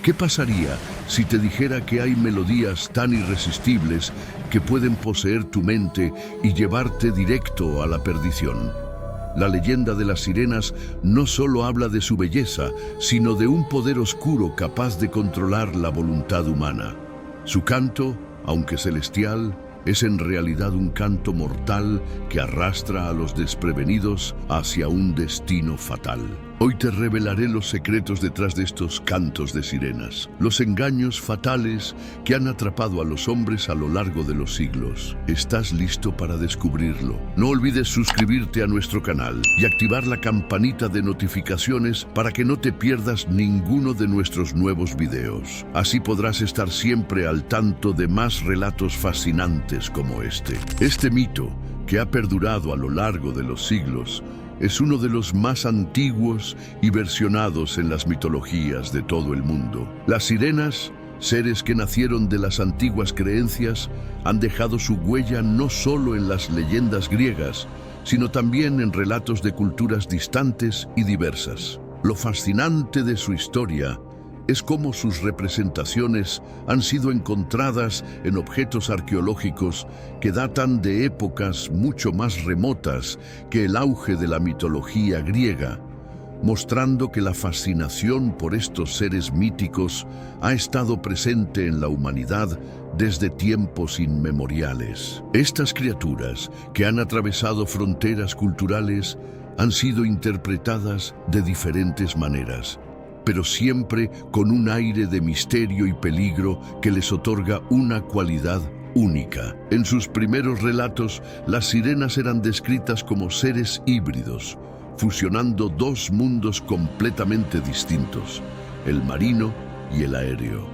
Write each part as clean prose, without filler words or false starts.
¿Qué pasaría si te dijera que hay melodías tan irresistibles que pueden poseer tu mente y llevarte directo a la perdición? La leyenda de las sirenas no solo habla de su belleza, sino de un poder oscuro capaz de controlar la voluntad humana. Su canto, aunque celestial, es en realidad un canto mortal que arrastra a los desprevenidos hacia un destino fatal. Hoy te revelaré los secretos detrás de estos cantos de sirenas, los engaños fatales que han atrapado a los hombres a lo largo de los siglos. ¿Estás listo para descubrirlo? No olvides suscribirte a nuestro canal y activar la campanita de notificaciones para que no te pierdas ninguno de nuestros nuevos videos. Así podrás estar siempre al tanto de más relatos fascinantes como este. Este mito, que ha perdurado a lo largo de los siglos, es uno de los más antiguos y versionados en las mitologías de todo el mundo. Las sirenas, seres que nacieron de las antiguas creencias, han dejado su huella no solo en las leyendas griegas, sino también en relatos de culturas distantes y diversas. Lo fascinante de su historia es cómo sus representaciones han sido encontradas en objetos arqueológicos que datan de épocas mucho más remotas que el auge de la mitología griega, mostrando que la fascinación por estos seres míticos ha estado presente en la humanidad desde tiempos inmemoriales. Estas criaturas, que han atravesado fronteras culturales, han sido interpretadas de diferentes maneras, pero siempre con un aire de misterio y peligro que les otorga una cualidad única. En sus primeros relatos, las sirenas eran descritas como seres híbridos, fusionando dos mundos completamente distintos, el marino y el aéreo.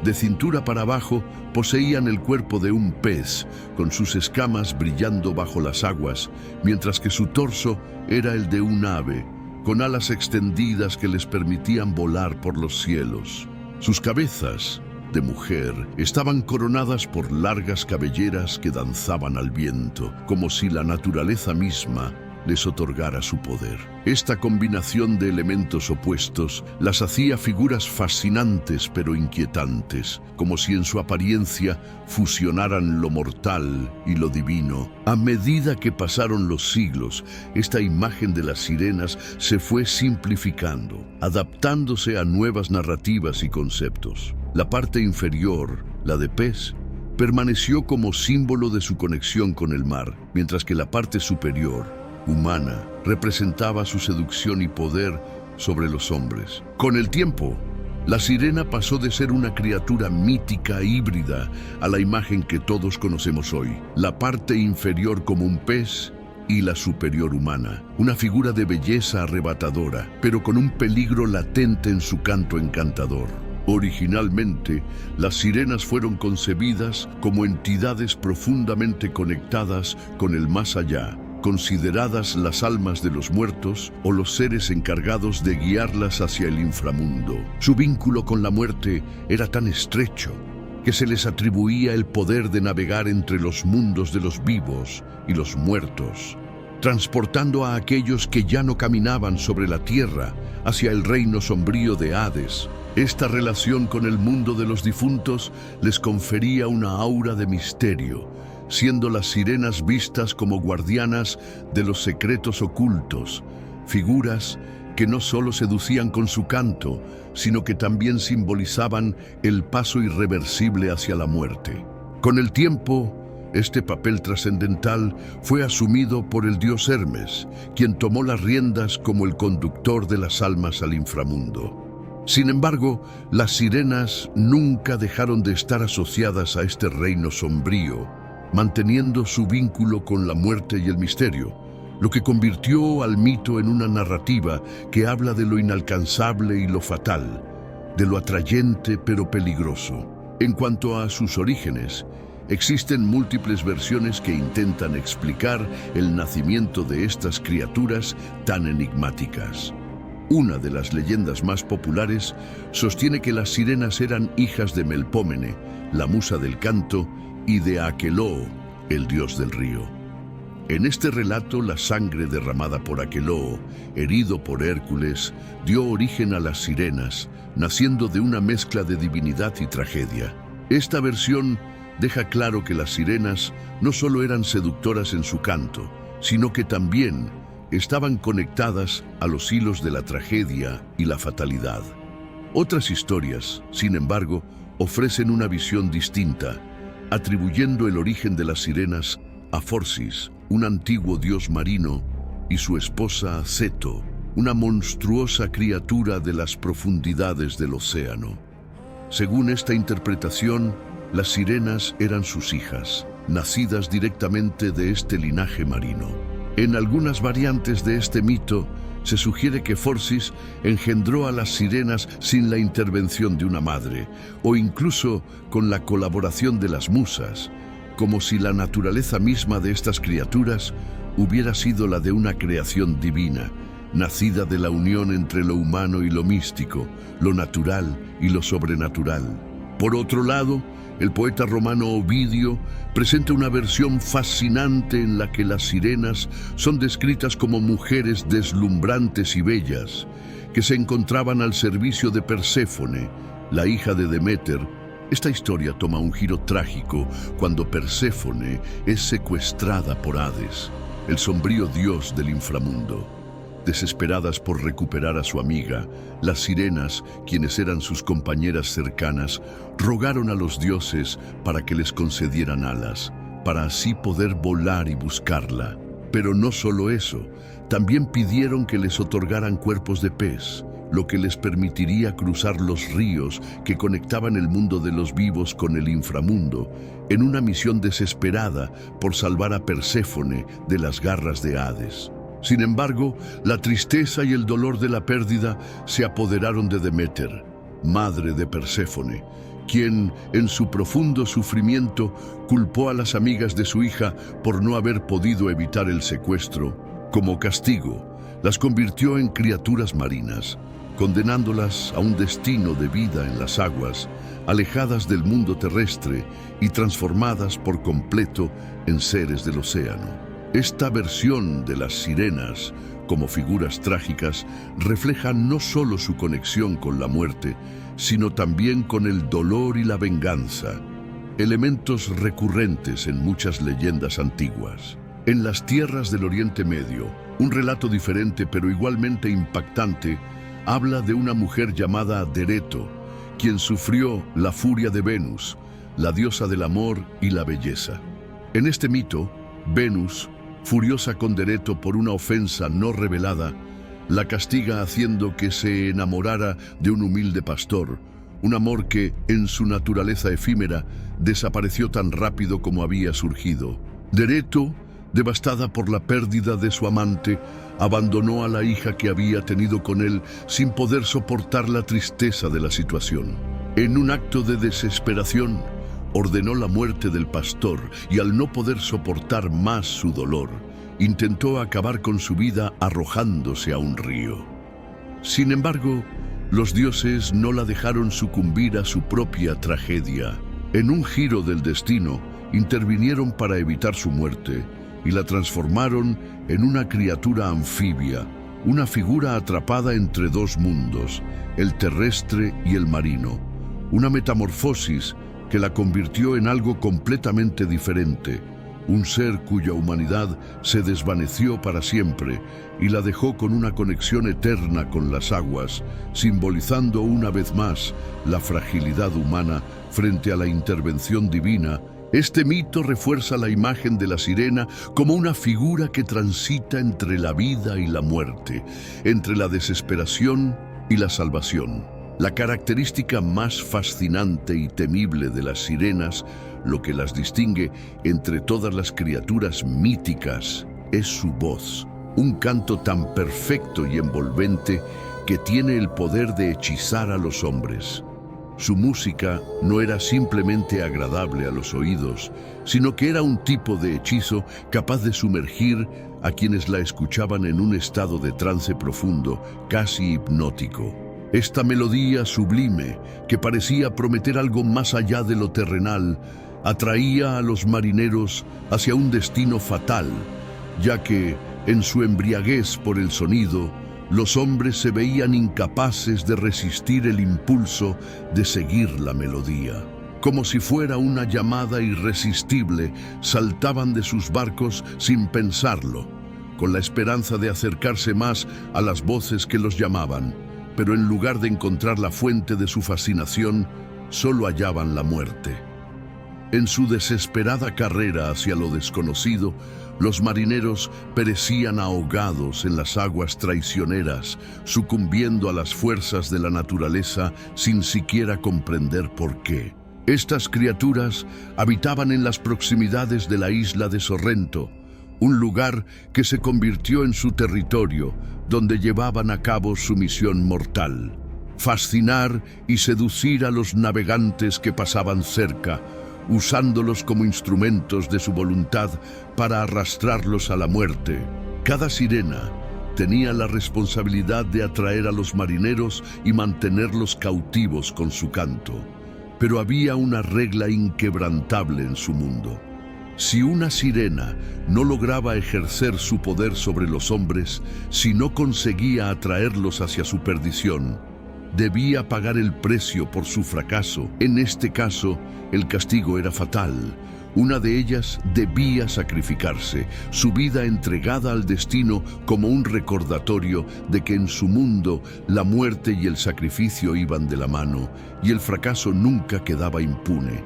De cintura para abajo, poseían el cuerpo de un pez, con sus escamas brillando bajo las aguas, mientras que su torso era el de un ave, con alas extendidas que les permitían volar por los cielos. Sus cabezas, de mujer, estaban coronadas por largas cabelleras que danzaban al viento, como si la naturaleza misma les otorgara su poder. Esta combinación de elementos opuestos las hacía figuras fascinantes pero inquietantes, como si en su apariencia fusionaran lo mortal y lo divino. A medida que pasaron los siglos, esta imagen de las sirenas se fue simplificando, adaptándose a nuevas narrativas y conceptos. La parte inferior, la de pez, permaneció como símbolo de su conexión con el mar, mientras que la parte superior, humana, representaba su seducción y poder sobre los hombres. Con el tiempo, la sirena pasó de ser una criatura mítica híbrida a la imagen que todos conocemos hoy. La parte inferior como un pez y la superior humana, una figura de belleza arrebatadora, pero con un peligro latente en su canto encantador. Originalmente, las sirenas fueron concebidas como entidades profundamente conectadas con el más allá, consideradas las almas de los muertos o los seres encargados de guiarlas hacia el inframundo. Su vínculo con la muerte era tan estrecho que se les atribuía el poder de navegar entre los mundos de los vivos y los muertos, transportando a aquellos que ya no caminaban sobre la tierra hacia el reino sombrío de Hades. Esta relación con el mundo de los difuntos les confería una aura de misterio, siendo las sirenas vistas como guardianas de los secretos ocultos, figuras que no solo seducían con su canto, sino que también simbolizaban el paso irreversible hacia la muerte. Con el tiempo, este papel trascendental fue asumido por el dios Hermes, quien tomó las riendas como el conductor de las almas al inframundo. Sin embargo, las sirenas nunca dejaron de estar asociadas a este reino sombrío, manteniendo su vínculo con la muerte y el misterio, lo que convirtió al mito en una narrativa que habla de lo inalcanzable y lo fatal, de lo atrayente pero peligroso. En cuanto a sus orígenes, existen múltiples versiones que intentan explicar el nacimiento de estas criaturas tan enigmáticas. Una de las leyendas más populares sostiene que las sirenas eran hijas de Melpómene, la musa del canto, y de Aqueloo, el dios del río. En este relato, la sangre derramada por Aqueloo, herido por Hércules, dio origen a las sirenas, naciendo de una mezcla de divinidad y tragedia. Esta versión deja claro que las sirenas no solo eran seductoras en su canto, sino que también estaban conectadas a los hilos de la tragedia y la fatalidad. Otras historias, sin embargo, ofrecen una visión distinta, atribuyendo el origen de las sirenas a Forcis, un antiguo dios marino, y su esposa Ceto, una monstruosa criatura de las profundidades del océano. Según esta interpretación, las sirenas eran sus hijas, nacidas directamente de este linaje marino. En algunas variantes de este mito, se sugiere que Forcis engendró a las sirenas sin la intervención de una madre, o incluso con la colaboración de las musas, como si la naturaleza misma de estas criaturas hubiera sido la de una creación divina, nacida de la unión entre lo humano y lo místico, lo natural y lo sobrenatural. Por otro lado, el poeta romano Ovidio presenta una versión fascinante en la que las sirenas son descritas como mujeres deslumbrantes y bellas, que se encontraban al servicio de Perséfone, la hija de Deméter. Esta historia toma un giro trágico cuando Perséfone es secuestrada por Hades, el sombrío dios del inframundo. Desesperadas por recuperar a su amiga, las sirenas, quienes eran sus compañeras cercanas, rogaron a los dioses para que les concedieran alas, para así poder volar y buscarla. Pero no solo eso, también pidieron que les otorgaran cuerpos de pez, lo que les permitiría cruzar los ríos que conectaban el mundo de los vivos con el inframundo, en una misión desesperada por salvar a Perséfone de las garras de Hades. Sin embargo, la tristeza y el dolor de la pérdida se apoderaron de Deméter, madre de Perséfone, quien, en su profundo sufrimiento, culpó a las amigas de su hija por no haber podido evitar el secuestro. Como castigo, las convirtió en criaturas marinas, condenándolas a un destino de vida en las aguas, alejadas del mundo terrestre y transformadas por completo en seres del océano. Esta versión de las sirenas, como figuras trágicas, refleja no solo su conexión con la muerte, sino también con el dolor y la venganza, elementos recurrentes en muchas leyendas antiguas. En las tierras del Oriente Medio, un relato diferente pero igualmente impactante habla de una mujer llamada Dereto, quien sufrió la furia de Venus, la diosa del amor y la belleza. En este mito, Venus, furiosa con Dereto por una ofensa no revelada, la castiga haciendo que se enamorara de un humilde pastor, un amor que, en su naturaleza efímera, desapareció tan rápido como había surgido. Dereto, devastada por la pérdida de su amante, abandonó a la hija que había tenido con él sin poder soportar la tristeza de la situación. En un acto de desesperación, ordenó la muerte del pastor y al no poder soportar más su dolor, intentó acabar con su vida arrojándose a un río. Sin embargo, los dioses no la dejaron sucumbir a su propia tragedia. En un giro del destino, intervinieron para evitar su muerte y la transformaron en una criatura anfibia, una figura atrapada entre dos mundos, el terrestre y el marino, una metamorfosis que la convirtió en algo completamente diferente, un ser cuya humanidad se desvaneció para siempre y la dejó con una conexión eterna con las aguas, simbolizando una vez más la fragilidad humana frente a la intervención divina. Este mito refuerza la imagen de la sirena como una figura que transita entre la vida y la muerte, entre la desesperación y la salvación. La característica más fascinante y temible de las sirenas, lo que las distingue entre todas las criaturas míticas, es su voz, un canto tan perfecto y envolvente que tiene el poder de hechizar a los hombres. Su música no era simplemente agradable a los oídos, sino que era un tipo de hechizo capaz de sumergir a quienes la escuchaban en un estado de trance profundo, casi hipnótico. Esta melodía sublime, que parecía prometer algo más allá de lo terrenal, atraía a los marineros hacia un destino fatal, ya que, en su embriaguez por el sonido, los hombres se veían incapaces de resistir el impulso de seguir la melodía. Como si fuera una llamada irresistible, saltaban de sus barcos sin pensarlo, con la esperanza de acercarse más a las voces que los llamaban, pero en lugar de encontrar la fuente de su fascinación, solo hallaban la muerte. En su desesperada carrera hacia lo desconocido, los marineros perecían ahogados en las aguas traicioneras, sucumbiendo a las fuerzas de la naturaleza sin siquiera comprender por qué. Estas criaturas habitaban en las proximidades de la isla de Sorrento, un lugar que se convirtió en su territorio, donde llevaban a cabo su misión mortal: fascinar y seducir a los navegantes que pasaban cerca, usándolos como instrumentos de su voluntad para arrastrarlos a la muerte. Cada sirena tenía la responsabilidad de atraer a los marineros y mantenerlos cautivos con su canto. Pero había una regla inquebrantable en su mundo. Si una sirena no lograba ejercer su poder sobre los hombres, si no conseguía atraerlos hacia su perdición, debía pagar el precio por su fracaso. En este caso, el castigo era fatal. Una de ellas debía sacrificarse, su vida entregada al destino como un recordatorio de que en su mundo la muerte y el sacrificio iban de la mano, y el fracaso nunca quedaba impune.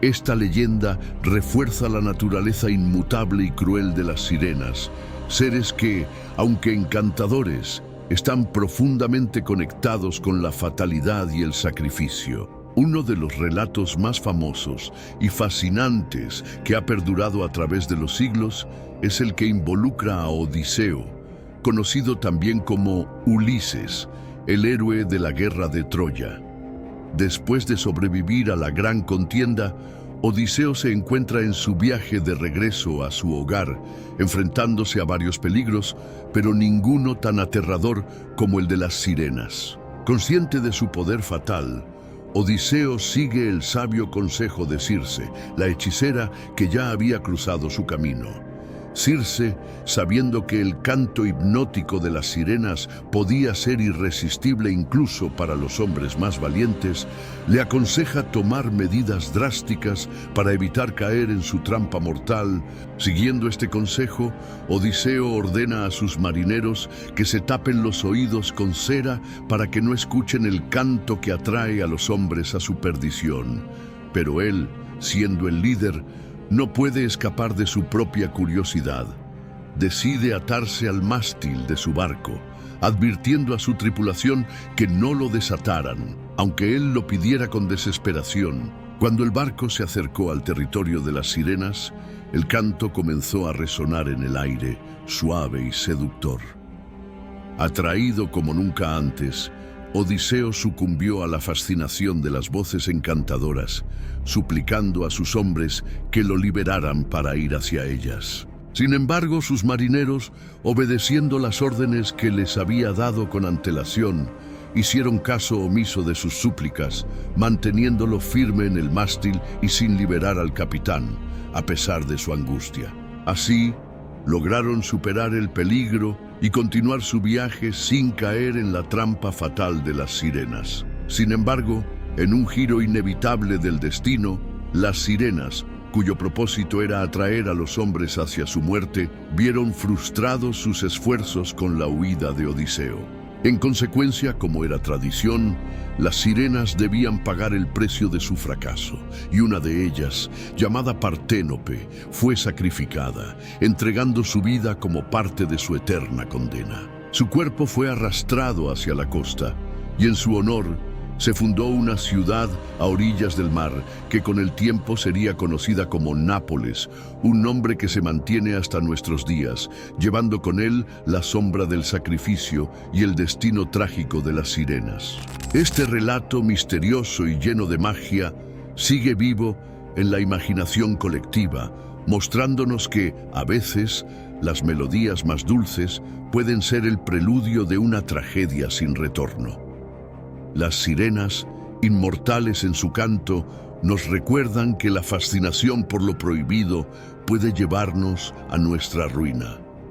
Esta leyenda refuerza la naturaleza inmutable y cruel de las sirenas, seres que, aunque encantadores, están profundamente conectados con la fatalidad y el sacrificio. Uno de los relatos más famosos y fascinantes que ha perdurado a través de los siglos es el que involucra a Odiseo, conocido también como Ulises, el héroe de la guerra de Troya. Después de sobrevivir a la gran contienda, Odiseo se encuentra en su viaje de regreso a su hogar, enfrentándose a varios peligros, pero ninguno tan aterrador como el de las sirenas. Consciente de su poder fatal, Odiseo sigue el sabio consejo de Circe, la hechicera que ya había cruzado su camino. Circe, sabiendo que el canto hipnótico de las sirenas podía ser irresistible incluso para los hombres más valientes, le aconseja tomar medidas drásticas para evitar caer en su trampa mortal. Siguiendo este consejo, Odiseo ordena a sus marineros que se tapen los oídos con cera para que no escuchen el canto que atrae a los hombres a su perdición. Pero él, siendo el líder, no puede escapar de su propia curiosidad. Decide atarse al mástil de su barco, advirtiendo a su tripulación que no lo desataran, aunque él lo pidiera con desesperación. Cuando el barco se acercó al territorio de las sirenas, el canto comenzó a resonar en el aire, suave y seductor. Atraído como nunca antes, Odiseo sucumbió a la fascinación de las voces encantadoras, suplicando a sus hombres que lo liberaran para ir hacia ellas. Sin embargo, sus marineros, obedeciendo las órdenes que les había dado con antelación, hicieron caso omiso de sus súplicas, manteniéndolo firme en el mástil y sin liberar al capitán, a pesar de su angustia. Así, lograron superar el peligro y continuar su viaje sin caer en la trampa fatal de las sirenas. Sin embargo, en un giro inevitable del destino, las sirenas, cuyo propósito era atraer a los hombres hacia su muerte, vieron frustrados sus esfuerzos con la huida de Odiseo. En consecuencia, como era tradición, las sirenas debían pagar el precio de su fracaso, y una de ellas, llamada Parténope, fue sacrificada, entregando su vida como parte de su eterna condena. Su cuerpo fue arrastrado hacia la costa, y en su honor se fundó una ciudad a orillas del mar que con el tiempo sería conocida como Nápoles, un nombre que se mantiene hasta nuestros días, llevando con él la sombra del sacrificio y el destino trágico de las sirenas. Este relato misterioso y lleno de magia sigue vivo en la imaginación colectiva, mostrándonos que, a veces, las melodías más dulces pueden ser el preludio de una tragedia sin retorno. Las sirenas, inmortales en su canto, nos recuerdan que la fascinación por lo prohibido puede llevarnos a nuestra ruina.